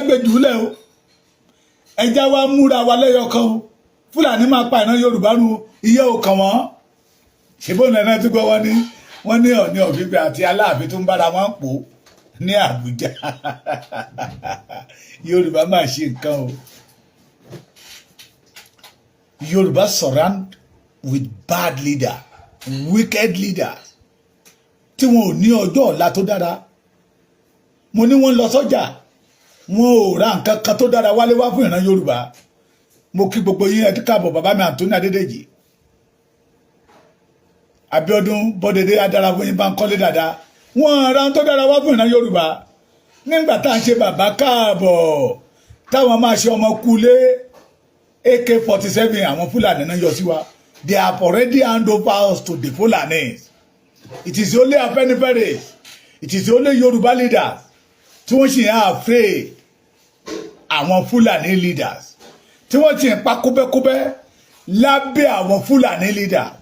gbé jùlẹ̀ o ẹja wa múra wa lẹ́yọkan o Fúlàní máa pa ìran Yorùbá nu iye ò kàn wọ́n ṣèbó nana tó gbọ́ wọ́n ní Ọọ̀ni of Ife àti Aláàfin tó ń bára wọn pò ní Àbújá Yorùbá máa ṣe nǹkan o Yorùbá surround with bad leader wicked leaders tí wọn ò ní ọjọ́ ọ̀la tó dára mo ní wọ́n lọ sọ́jà wọn ò ra nǹkan kan tó dára wálé wá fún ìran Yorùbá mo kí gbogbo yín ẹ káàbọ̀ bàbá mi Anthony Adédèjì Abíọ́dún Bọ́dẹ̀dé adára fún yín bá ń kọ́lé dáadáa wọn ra tó dára wá fún ìran Yorùbá nígbà tá à ń ṣe bàbá káàbọ̀ táwọn máa ṣe ọmọ kulé AK-47 àwọn Fúlàní náà yọ sí wa they have already hand over us to the Fulanis it is only Afẹ́nifẹ́re it is only Yorùbá leaders tí wọ́n sì ń afraid àwọn Fúlàní leaders tí wọ́n ti ń pa kúbẹ́kúbẹ́ lábẹ́ àwọn Fúlàní leaders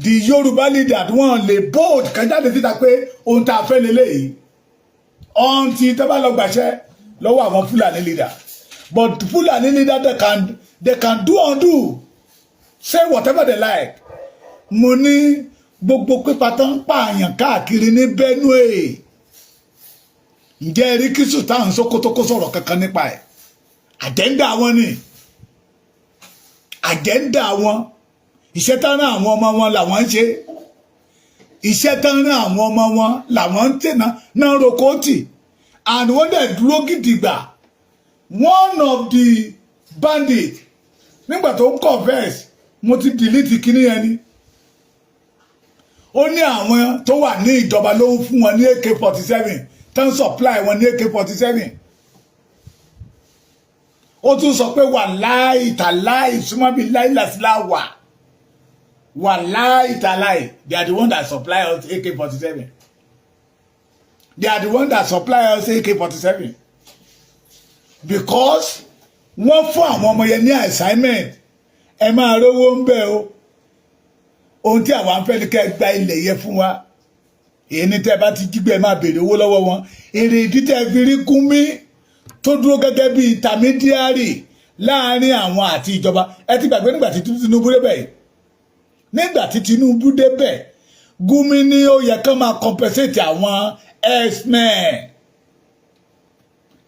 the Yorùbá leaders wọ́n lè bold kájáde síta pé ohun tá a fẹ́ lélẹ́yìí ohun tí tẹ́ bá lọ gbàṣẹ́ lọ́wọ́ àwọn Fúlàní leaders but Fúlàní leaders they can do undo say whatever they like mo ní gbogbo pípa tó ń pààyàn káàkiri ní Benue ǹjẹ́ erí kí Sultan Sokoto kó sọ̀rọ̀ kankan nípa ẹ̀ àjẹ́ndà wọn ni àjẹ́ndà wọn iṣẹ́ tán rán àwọn ọmọ wọn làwọn ń ṣe iṣẹ́ tán rán àwọn ọmọ wọn làwọn ń tẹ̀ náà rokoti and wọ́n dẹ̀ dúró gidigba one of the bandits nígbà tó ń confess mo ti delete kíní yẹn ni ó ní àwọn tó wà ní ìjọba ló ń fún wọn ní AK-47 tán supply wọn ní AK-47 ó tún sọ pé wàláì tàláì súnmọ́ bí láìlàsílà wàláì tàláì they are the one that supply us AK-47 they are the one that supply us AK-47 because wọ́n fún àwọn ọmọ yẹn ní assignment ẹ máa rówó ń bẹ o ohun tí àwọn afẹ́ ní kẹ́ gba ilẹ̀ yẹn fún wa èyí ní tẹ́ bá ti jígbẹ́ ẹ máa béèrè owó lọ́wọ́ wọn èrè ìdí tẹ́ fi rí Gumi tó dúró gẹ́gẹ́ bí intermediary láàrin àwọn àti ìjọba ẹ ti gbàgbé nígbà tí Tinubu débẹ̀ nígbà tí Tinubu débẹ̀ Gumi ní ó yẹ kán máa compensate àwọn x-men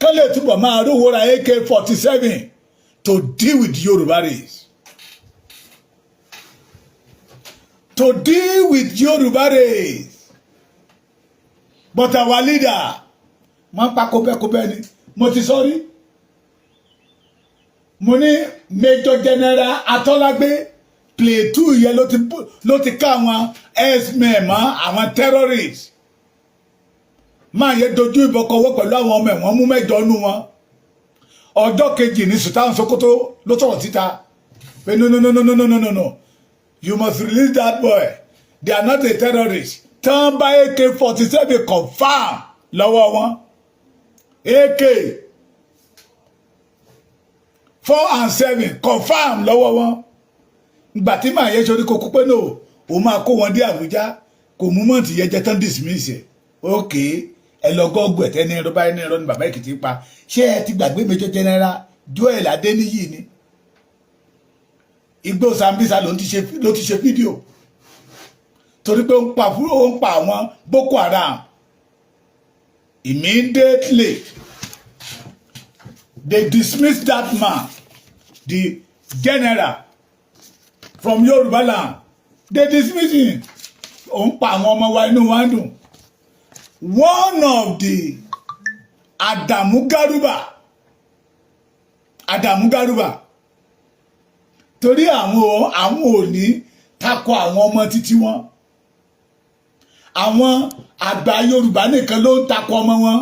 kán lè túbọ̀ máa rówó ra AK-47 to deal with Yorùbá race. To deal with Yorùbá race. But our leader, wọ́n pa kóbẹ́kóbẹ́ ni, mo ti sọ rí. Mo ní Major General Atọ́lágbé play 2 yẹn ló ti ká àwọn x-men mọ́ àwọn terrorists. Máa yẹ dojú ìbọn kọwọ́ pẹ̀lú àwọn ọmọ ẹ̀wọ̀n mú 8 nú wọn. Ọjọ́ kejì ní Sultan Sokoto ló sọ̀rọ̀ síta. Pé no. You must release that boy. They are not a terrorist. Turn by AK-47 confirm lọ́wọ́ wọn. AK 4 and 7 confirm lọ́wọ́ wọn. Ìgbà tí màá yẹ sórí kókó pé no, ó máa kó wọn dé Àbújá kò mú mọ́ǹtì yẹn jẹ́ tán dismiss ẹ̀. Okay, ẹ lọ gọ́ọ̀gù ẹ̀tẹ́ ní ẹ̀rọ báyìí ní ẹ̀rọ ní bàbá Èkìtì pa. Ṣé ẹ ti gbàgbé Major General Joel Adéníyì ni? Igbó Sambisa ló ti ṣe fídíò torí pé ó ń pa àwọn Boko Haram immediately they dismissed that man the general from Yorùbá land they dismissed him ó ń pa àwọn ọmọ wa inú wa dùn one of the Adamu Garuba torí àwọn òní takò àwọn ọmọ títí wọn àwọn àgbà Yorùbá nìkan ló ń takò ọmọ wọn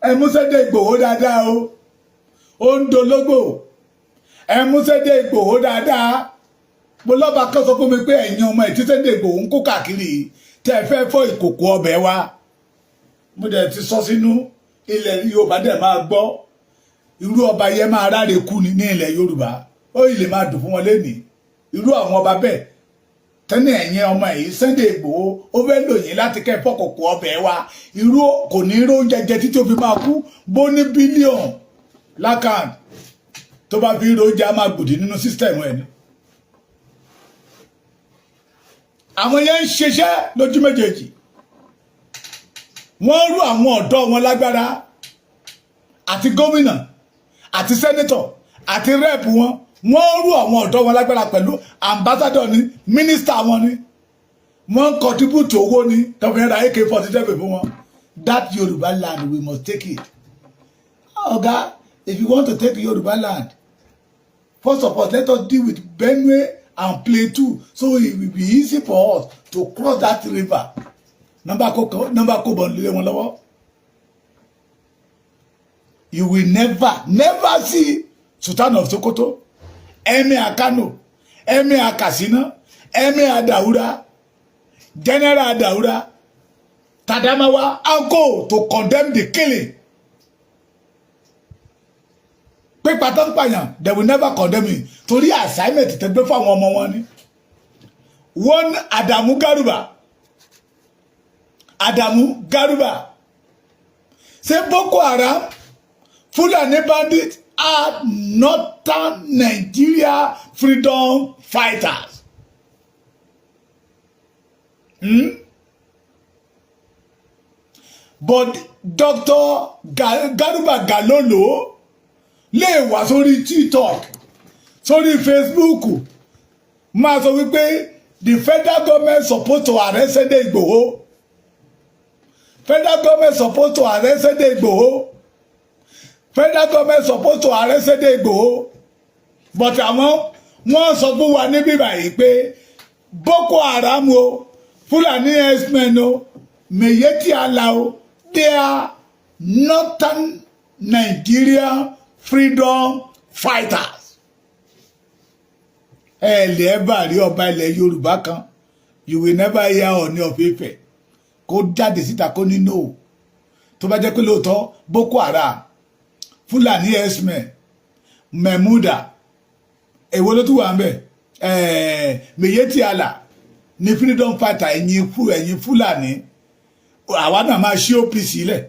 ẹ mú Sunday Igboho dáadáa ó ń dológbò ẹ mú Sunday Igboho dáadáa mo lọ́ba kan sọ fún mi pé ẹ̀yin ọmọ ìtí Sunday Igboho ń kó káàkiri tẹ́ fẹ́ fọ́ ìkòkò ọbẹ̀ wa mo dẹ̀ ti sọ sínú ilẹ̀ Yorùbá dẹ̀ máa gbọ́ irú ọba yẹn máa ráre kú ní ilẹ̀ Yorùbá ó ilé máa dùn fún wọn lénìí irú àwọn ọba bẹ́ẹ̀ tẹ́ni ẹ̀yin ọmọ yìí Sunday Igboho ó fẹ́ lò yín láti kẹ́ fọ́kọ̀kọ̀ ọbẹ̀ wa irú kò ní ró oúnjẹ jẹ títí ó fi máa kú bó ní bílíọ̀n lákàn tó bá fi rojà máa gbòdì nínú sísítẹ̀mù ẹ̀ ni. àwọn yẹn ń ṣiṣẹ́ lójú méjèèjì wọ́n rú àwọn ọ̀dọ́ wọn lágbára àti gómìnà àti sẹ́nítọ̀ àti rẹ́ẹ̀pù wọ́n rú àwọn ọ̀dọ́ wọn lágbára pẹ̀lú ambassadọ̀ ni mínísítà wọn ni wọ́n contribute owó ni tọ́fẹ́ ra AK-47 fún wọn. That Yoruba land we must take it. Oga, if you want to take Yoruba land, first of all let us deal with Benue and Plateau so it will be easy for us to cross that river. Number ko bon lé wọn lọ́wọ́. You will never see Sultan of Sokoto, Emir Kano, Emir Katsina, Emir Daura, General Daura, Tadamawa, and go to condemn the killing. Pé patan payan, they will never condemn me. Torí assignment te gbé fún àwọn ọmọ wọn ni. One Adamu Garuba. Say Boko Haram, Fulani bandits are Northern Nigeria freedom fighters. But Dr. Garuba Galolo lè wá sórí TikTok, sórí Facebook, máa sọ wípé the federal government supposed to arrest Sunday Igboho. Federal government supposed to arrest Sunday Igboho. Federal government supposed to arrest Sunday Igboho. But àwọn wọ́n sọ fún wa níbí báyìí pé Boko Haram o, Fulani herdsmen o, Miyetti Allah o, they are Northern Nigeria freedom fighters. Ẹ lè bá rí ọba ilẹ̀ Yorùbá kan, you will never hear Ọọ̀ni of Ifẹ̀ kó jáde síta kó ní no. Tó bá jẹ́ pé lóòótọ́ Boko Haram, Fulani herdsmen, Memuda, èwo ló tún wà ń bẹ̀? Miyetti Allah ní freedom fighter ẹ̀yin Fulani. Àwa náà máa ṣí OPC lẹ̀,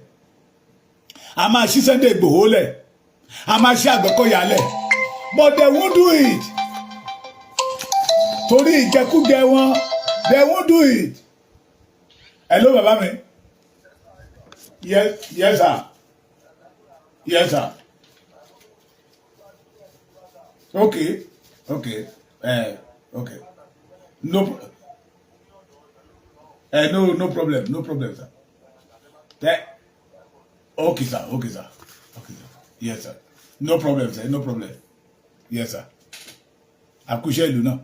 a máa ṣí Sunday Igboho lẹ̀, a máa ṣí Àgbẹ̀kọ̀yà lẹ̀, but they won't do it. Torí ìjẹkújẹ wọn, they won't do it. Hello bàbá mi. Yes sir. Yes sir. Okay. Okay, no problem, sir. Okay, sir. Yes, sir. No problem, sir. No problem. Yes, sir. Àkúṣe ìlú náà.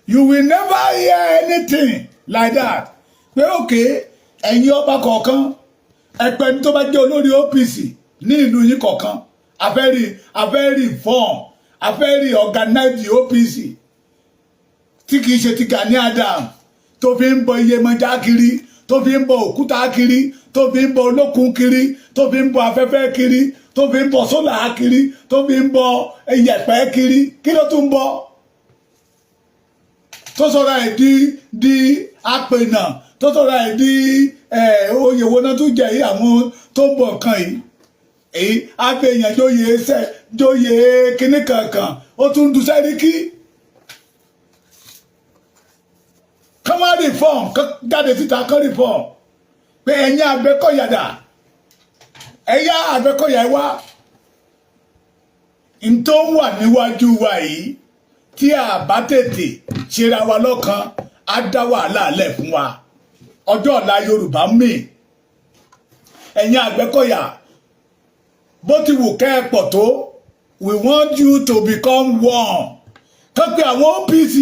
You will never hear anything like that. Pé okay, ẹ̀yin ọba kọ̀ọ̀kan, ẹ̀pẹ́ ní tó bá jẹ́ olórí OPC ní ìlú yín kọ̀ọ̀kan, a fẹ́ reform, a fẹ́ organize the OPC. Tí kìí ṣe ti Gani Adams tó fi ń bọ Iyemọja kiri, tó fi ń bọ òkúta kiri, tó fi ń bọ olókun kiri, tó fi ń bọ afẹ́fẹ́ kiri, tó fi ń bọ sólà kiri, tó fi ń bọ iyẹ̀pẹ̀ kiri, kí ló tún bọ? Tó sọ̀rọ̀ ẹ̀ di apènà, tó sọ̀rọ̀ ẹ̀ di oyè wo náà tún jẹ́ yìí àwọn tó ń bọ̀ kan yìí. Èyí abẹ́yàn jóye kíní kankan, ó tún du sẹ́ríkì. Come on, reform, jáde síta kan reform. Pé ẹ̀yin Àgbẹ̀kọ̀yà dà, ẹ̀yà Àgbẹ̀kọ̀yà wá. N tó wà níwájú wa yìí, tí a bá tètè ṣera wa lọ́kan, á dá wàhálà lẹ̀ fún wa. Ọjọ́ ọ̀la Yorùbá mì. Ẹ̀yin Àgbẹ̀kọ̀yà, bó ti wù kẹ́ ẹ pọ̀ tó, we want you to become one. Kán pé àwọn OPC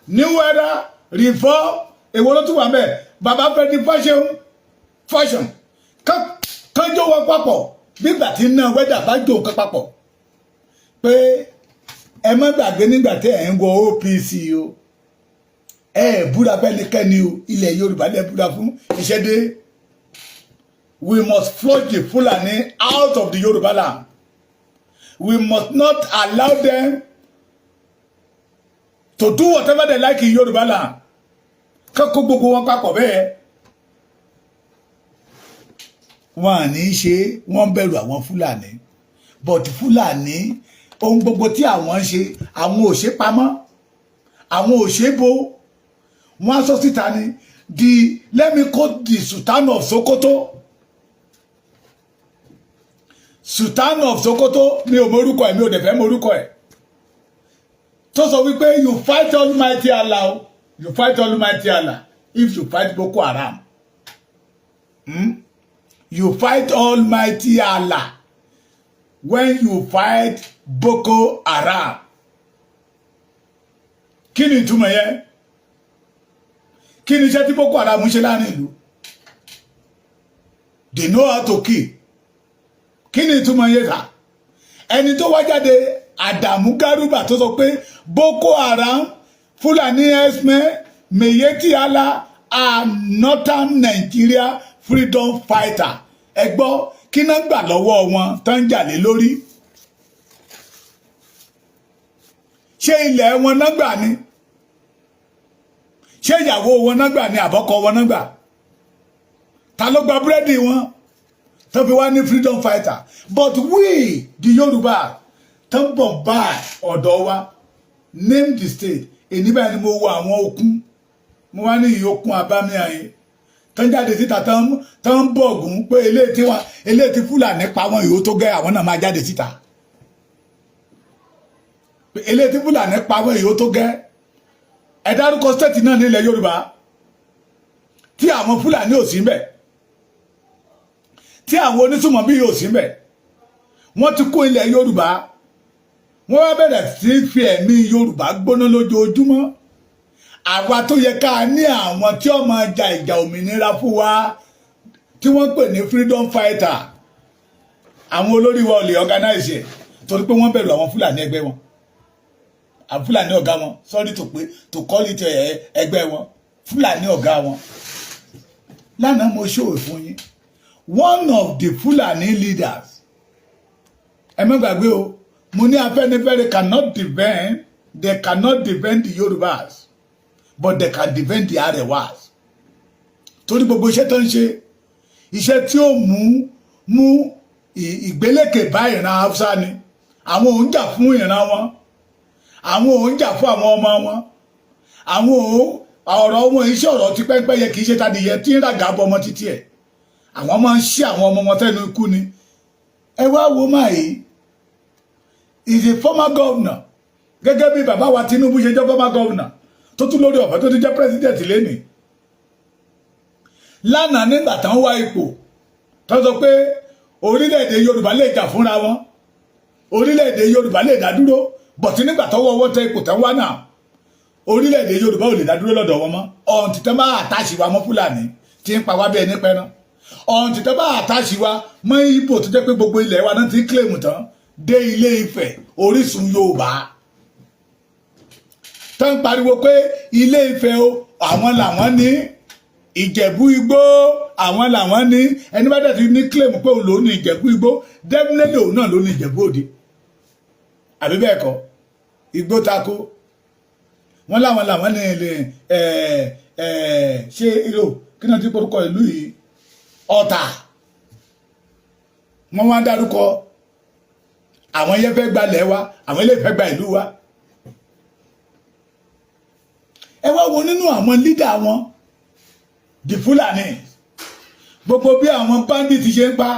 new era reform, èwo ló tún wà mẹ́, bàbá fẹ́ di fashion. Kán jó wọn papọ̀, nígbà tí náà wẹ́dà bá jó nǹkan papọ̀. Pé ẹ má gbàgbé nígbà tí ẹ̀ ń wọ OPC o. Búra fẹ́nikẹ́ni o, ilẹ̀ Yorùbá lẹ búra fún iṣẹ́ dé. We must flush the Fulani out of the Yoruba land. We must not allow them to do whatever they like in Yoruba land. Kọ́kọ́ gbogbo wọn papọ̀ bẹ́ẹ̀. wọn à ní ṣe wọ́n bẹ̀rù àwọn Fúlàní but Fúlàní ohun gbogbo tí àwọn ń ṣe àwọn ò ṣe pamọ́ àwọn ò ṣe bò wọ́n á sọ síta ni let me quote the Sultan of Sokoto. Sultan of Sokoto mi ò mọrúkọ ẹ̀ mi ò dẹ̀ fẹ́ mọrúkọ ẹ̀ tó sọ wípé you fight Almighty Allah you fight Almighty Allah if you fight Boko Haram you fight Almighty Allah when you fight Boko Haram kí ni ìtumọ̀ yẹn kí ni iṣẹ́ tí Boko Haram ń ṣe láàrin ìlú they know how to kill kí ni ìtumọ̀ yẹn sà ẹni tó wá jáde Adamu Garuba tó sọ pé Boko Haram Fulani herdsmen Miyetti Allah are northern Nigeria freedom fighter ẹ gbọ́ kí náà gbà lọ́wọ́ wọn tó ń jà lé lórí ṣé ilẹ̀ wọn náà gbà ni ṣé ìyàwó wọn náà gbà ni àbọ́kọ wọn náà gbà ta ló gba búrẹ́dì wọn tó fi wá ní freedom fighter but we the Yorùbá tó ń bọ̀ bá ọ̀dọ̀ wa name the state èyí báyìí ni mo wo àwọn okun mo wá ní ìyókùn abámi ayé tó ń jáde síta tó ń bọ̀gùn pé eléyìí tí Fúlàní pa wọn ìhó tó gẹ́ àwọn náà máa jáde síta eléyìí tí Fúlàní pa wọn ìhó tó gẹ́ ẹ dárúkọ state náà nílẹ̀ Yorùbá tí àwọn Fúlàní ò sí ńbẹ̀ tí àwọn onísùmọ̀ bí yóò sí ńbẹ̀ wọ́n ti kó ilẹ̀ Yorùbá wọ́n wá bẹ̀rẹ̀ sí fi ẹ̀mí Yorùbá gbóná lójoojúmọ́ àwa tó yẹ ká ní àwọn tí ó máa ja ìjà òmìnira fún wa tí wọ́n pè ní freedom fighter àwọn olórí wa ò lè organize ẹ̀ torí pé wọ́n bẹ̀rù àwọn Fúlàní ẹgbẹ́ wọn àwọn Fúlàní ọ̀gá wọn sorry to call it ẹgbẹ́ wọn Fúlàní ọ̀gá wọn lánàá mo ṣòwò fún yín one of the Fulani leaders ẹ má gbàgbé o mo ní Afẹ́nifẹ́re cannot defend the Yorubas but they can defend the Arewas torí gbogbo iṣẹ́ tó ń ṣe iṣẹ́ tí ó mú ìgbélékè bá ìran Haúsá ni àwọn ò ń jà fún ìran wọn àwọn ò ń jà fún àwọn ọmọ wọn àwọn ọ̀rọ̀ wọn iṣẹ́ ọ̀rọ̀ tí pẹ́ńpẹ́ yẹ kì í ṣe tadìyẹ tí ń ràgà bọ ọmọ títí ẹ̀ àwọn máa ń ṣí àwọn ọmọ wọn tẹnu ikú ni ẹ wá wo máa yìí is a former governor gẹ́gẹ́ bí bàbá wa Tinubu ṣe jẹ́ former governor tó tún lórí ọ̀fẹ́ tó ti jẹ́ president lénìí lánàá nígbà tán wá ipò tó sọ pé orílẹ̀-èdè Yorùbá lè jà fúnra wọn orílẹ̀-èdè Yorùbá lè dá dúró bọ̀tí nígbà tó wọ́wọ́ tẹ ipò tán wá náà orílẹ̀-èdè Yorùbá ò lè dá dúró lọ́dọ̀ wọn mọ́ ọ̀hún ti tẹ́ bá àtàṣì wa mọ́ Fúlàní tí ń pa wá bí ẹni pẹ́rán ọ̀hún ti tẹ́ bá àtàṣì wa mọ́ Ìgbò tó jẹ́ pé gbogbo ilẹ̀ wa náà ti kílèmù tán dé Ilé Ifẹ̀ orísun Yorùbá tó ń pariwo pé Ilé Ifẹ̀ o àwọn làwọn ní Ìjẹ̀bú Igbó àwọn làwọn ní ẹni bá dẹ̀ ti ní kílèmù pé òun ló ní Ìjẹ̀bú Igbó definitely òun náà ló ní Ìjẹ̀bú Òde àbí bẹ́ẹ̀ kọ́ Igbó tako wọ́n làwọn ní ilé ṣé ìlò kí náà ti porúkọ ìlú yìí Ọ̀tà wọ́n wá dárúkọ àwọn yẹn fẹ́ gbalẹ̀ wa àwọn ilé fẹ́ gba ìlú wa ẹ wá wo nínú àwọn lídà wọn the Fulani gbogbo bí àwọn bandit ṣe ń pa